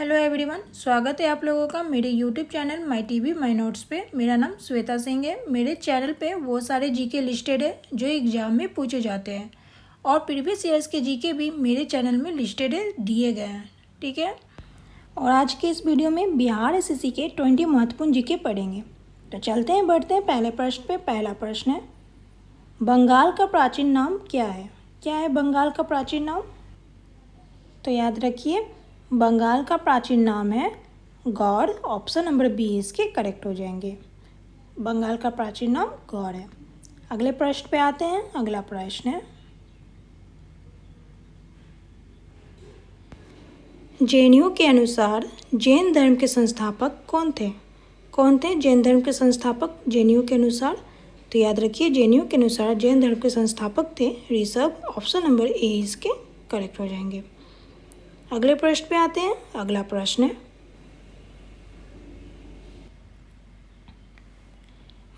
Hello everyone, स्वागत है आप लोगों का मेरे YouTube channel my TV my notes पे। मेरा नाम श्वेता सिंह है। मेरे चैनल पे वो सारे जीके लिस्टेड है जो एग्जाम में पूछे जाते हैं और प्रीवियस ईयर्स के जीके भी मेरे चैनल में लिस्टेड है, दिए गए हैं। ठीक है, और आज के इस वीडियो में बिहार एसएससी के 20 महत्वपूर्ण जीके पढ़ेंगे। तो चलते हैं, बढ़ते हैं पहले प्रश्न पे। पहला प्रश्न है, बंगाल का प्राचीन नाम क्या है? क्या है बंगाल का प्राचीन नाम? तो याद रखिए, बंगाल का प्राचीन नाम है गौड़। ऑप्शन नंबर बी इसके करेक्ट हो जाएंगे। बंगाल का प्राचीन नाम गौड़ है। अगले प्रश्न पे आते हैं। अगला प्रश्न है, जेएनयू के अनुसार जैन धर्म के संस्थापक कौन थे? कौन थे जैन धर्म के संस्थापक जेएनयू के अनुसार? तो याद रखिए, जेएनयू के अनुसार जैन धर्म के संस्थापक थे ऋषभ। ऑप्शन नंबर ए इसके करेक्ट हो जाएंगे। अगले प्रश्न पे आते हैं। अगला प्रश्न है,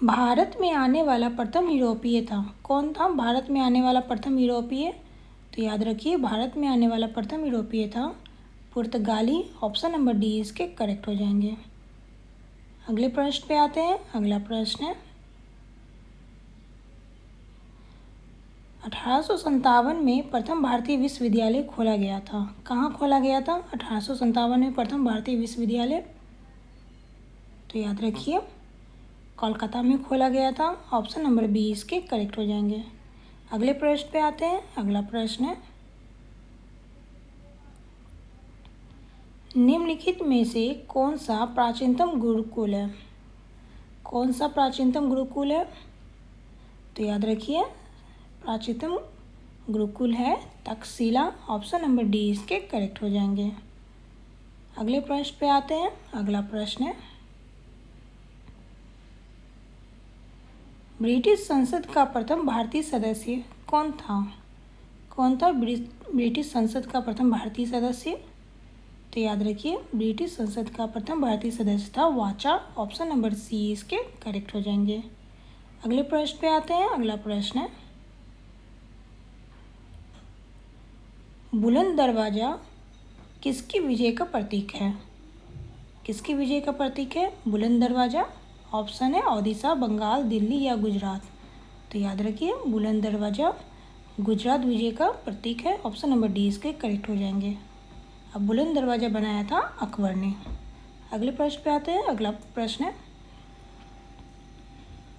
भारत में आने वाला प्रथम यूरोपीय था? कौन था भारत में आने वाला प्रथम यूरोपीय? तो याद रखिए, भारत में आने वाला प्रथम यूरोपीय था पुर्तगाली। ऑप्शन नंबर डी इसके करेक्ट हो जाएंगे। अगले प्रश्न पे आते हैं। अगला प्रश्न है, 1857 में प्रथम भारतीय विश्वविद्यालय खोला गया था। कहाँ खोला गया था 1857 में प्रथम भारतीय विश्वविद्यालय? तो याद रखिए, कोलकाता में खोला गया था। ऑप्शन नंबर बी इसके करेक्ट हो जाएंगे। अगले प्रश्न पे आते हैं। अगला प्रश्न है, निम्नलिखित में से कौन सा प्राचीनतम गुरुकुल है? कौन सा प्राचीनतम गुरुकुल है? तो याद रखिए, प्राचीनतम गुरुकुल है तक्षशिला। ऑप्शन नंबर डी इसके करेक्ट हो जाएंगे। अगले प्रश्न पे आते हैं। अगला प्रश्न है, ब्रिटिश संसद का प्रथम भारतीय सदस्य कौन था? कौन था ब्रिटिश संसद का प्रथम भारतीय सदस्य? तो याद रखिए, ब्रिटिश संसद का प्रथम भारतीय सदस्य था वाचा। ऑप्शन नंबर सी इसके करेक्ट हो जाएंगे। अगले प्रश्न पे आते हैं। अगला प्रश्न है, बुलंद दरवाजा किसकी विजय का प्रतीक है? किसकी विजय का प्रतीक है बुलंद दरवाजा? ऑप्शन है ओडिशा, बंगाल, दिल्ली या गुजरात। तो याद रखिए, बुलंद दरवाजा गुजरात विजय का प्रतीक है। ऑप्शन नंबर डी इसके करेक्ट हो जाएंगे। अब बुलंद दरवाजा बनाया था अकबर ने। अगले प्रश्न पे आते हैं। अगला प्रश्न है,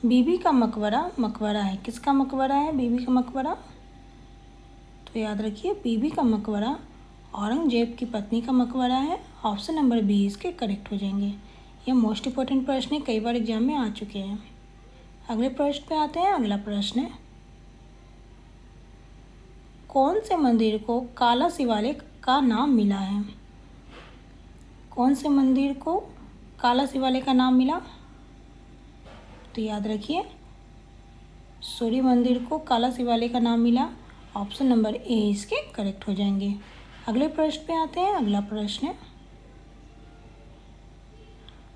बीबी का मकबरा मकबरा है, किसका मकबरा है बीबी का मकबरा? तो याद रखिए, बीबी का मकबरा औरंगजेब की पत्नी का मकबरा है। ऑप्शन नंबर बी इसके करेक्ट हो जाएंगे। यह मोस्ट इंपॉर्टेंट प्रश्न है, कई बार एग्जाम में आ चुके हैं। अगले प्रश्न पे आते हैं। अगला प्रश्न है, कौन से मंदिर को काला शिवालय का नाम मिला है? कौन से मंदिर को काला शिवालय का नाम मिला? तो याद रखिए, सूर्य मंदिर को काला शिवालय का नाम मिला। ऑप्शन नंबर ए इसके करेक्ट हो जाएंगे। अगले प्रश्न पे आते हैं। अगला प्रश्न है,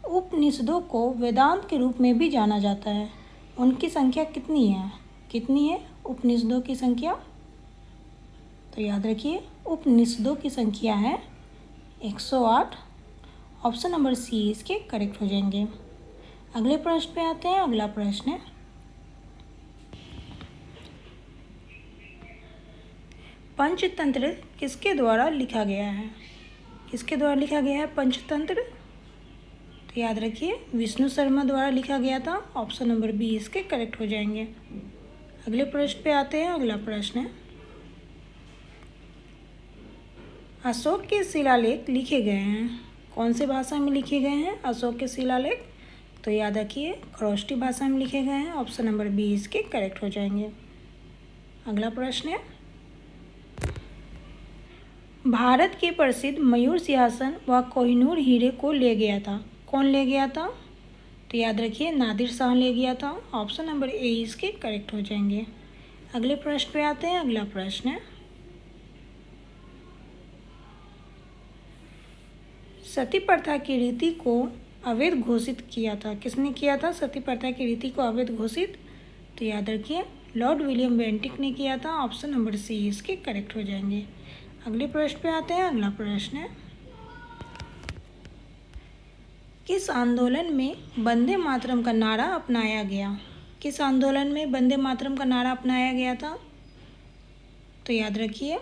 उपनिषदों को वेदांत के रूप में भी जाना जाता है, उनकी संख्या कितनी है? कितनी है उपनिषदों की संख्या? तो याद रखिए, उपनिषदों की संख्या है 108। ऑप्शन नंबर सी इसके करेक्ट हो जाएंगे। अगले प्रश्न पे आते हैं। अगला प्रश्न है, पंचतंत्र किसके द्वारा लिखा गया है? किसके द्वारा लिखा गया है पंचतंत्र? तो याद रखिए, विष्णु शर्मा द्वारा लिखा गया था। ऑप्शन नंबर बी इसके करेक्ट हो जाएंगे। अगले प्रश्न पे आते हैं। अगला प्रश्न है, अशोक के शिलालेख लिखे गए हैं, कौन से भाषा में लिखे गए हैं अशोक के शिलालेख? तो याद रखिए, खरोष्टी भाषा में लिखे गए हैं। ऑप्शन नंबर बी इसके करेक्ट हो जाएंगे। अगला प्रश्न है, भारत के प्रसिद्ध मयूर सिंहासन व कोहिनूर हीरे को ले गया था, कौन ले गया था? तो याद रखिए, नादिर शाह ले गया था। ऑप्शन नंबर ए इसके करेक्ट हो जाएंगे। अगले प्रश्न पे आते हैं। अगला प्रश्न है, सती प्रथा की रीति को अवैध घोषित किया था, किसने किया था सती प्रथा की रीति को अवैध घोषित? तो याद रखिए, लॉर्ड विलियम बेंटिक ने किया था। ऑप्शन नंबर सी इसके करेक्ट हो जाएंगे। अगले प्रश्न पे आते हैं। अगला प्रश्न है, किस आंदोलन में वंदे मातरम का नारा अपनाया गया? किस आंदोलन में वंदे मातरम का नारा अपनाया गया था? तो याद रखिए,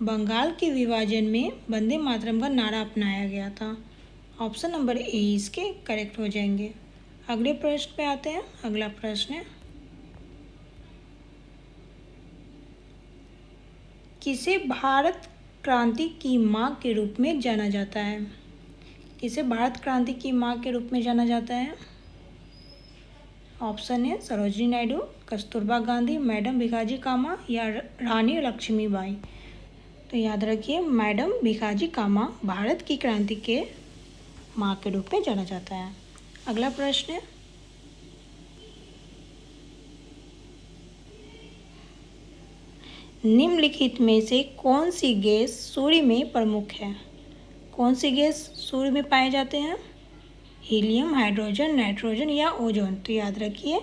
बंगाल के विभाजन में वंदे मातरम का नारा अपनाया गया था। ऑप्शन नंबर ए इसके करेक्ट हो जाएंगे। अगले प्रश्न पे आते हैं। अगला प्रश्न है, किसे भारत क्रांति की मां के रूप में जाना जाता है? किसे भारत क्रांति की मां के रूप में जाना जाता है? ऑप्शन है सरोजिनी नायडू, कस्तूरबा गांधी, मैडम भिकाजी कामा या रानी लक्ष्मीबाई। तो याद रखिए, मैडम भिकाजी कामा भारत की क्रांति के मां के रूप में जाना जाता है। अगला प्रश्न है, निम्नलिखित में से कौन सी गैस सूर्य में प्रमुख है? कौन सी गैस सूर्य में पाए जाते हैं? हीलियम, हाइड्रोजन, नाइट्रोजन या ओजोन। तो याद रखिए,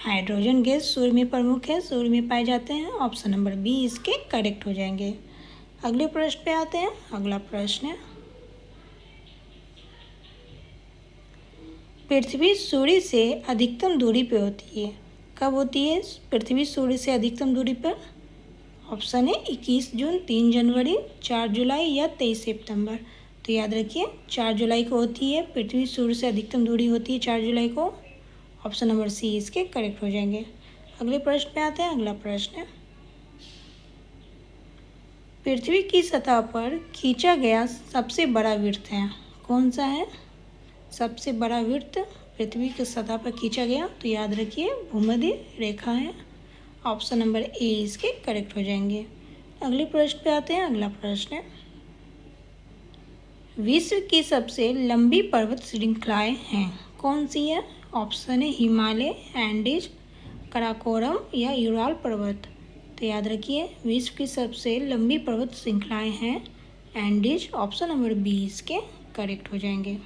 हाइड्रोजन गैस सूर्य में प्रमुख है, सूर्य में पाए जाते हैं। ऑप्शन नंबर बी इसके करेक्ट हो जाएंगे। अगले प्रश्न पे आते हैं। अगला प्रश्न है, पृथ्वी सूर्य से अधिकतम दूरी पे होती है, कब होती है पृथ्वी सूर्य से अधिकतम दूरी पर? ऑप्शन है 21 जून, 3 जनवरी, 4 जुलाई या 23 सितंबर। तो याद रखिए, 4 जुलाई को होती है पृथ्वी सूर्य से अधिकतम दूरी होती है 4 जुलाई को। ऑप्शन नंबर सी इसके करेक्ट हो जाएंगे। अगले प्रश्न पे आते हैं। अगला प्रश्न है, पृथ्वी की सतह पर खींचा गया सबसे बड़ा वृत्त है, कौन सा है? सबसे बड़ा वृत्त पृथ्वी की सतह पर खींचा गया, तो याद रखिए भूमध्य रेखा है। ऑप्शन नंबर ए इसके करेक्ट हो जाएंगे। अगले प्रश्न पे आते हैं। अगला प्रश्न है, विश्व की सबसे लंबी पर्वत श्रृंखलाएं हैं, कौन सी है? ऑप्शन है हिमालय, एंडीज, काराकोरम या यूराल पर्वत। तो याद रखिए, विश्व की सबसे लंबी पर्वत श्रृंखलाएं हैं एंडीज। ऑप्शन नंबर बी इसके करेक्ट हो जाएंगे।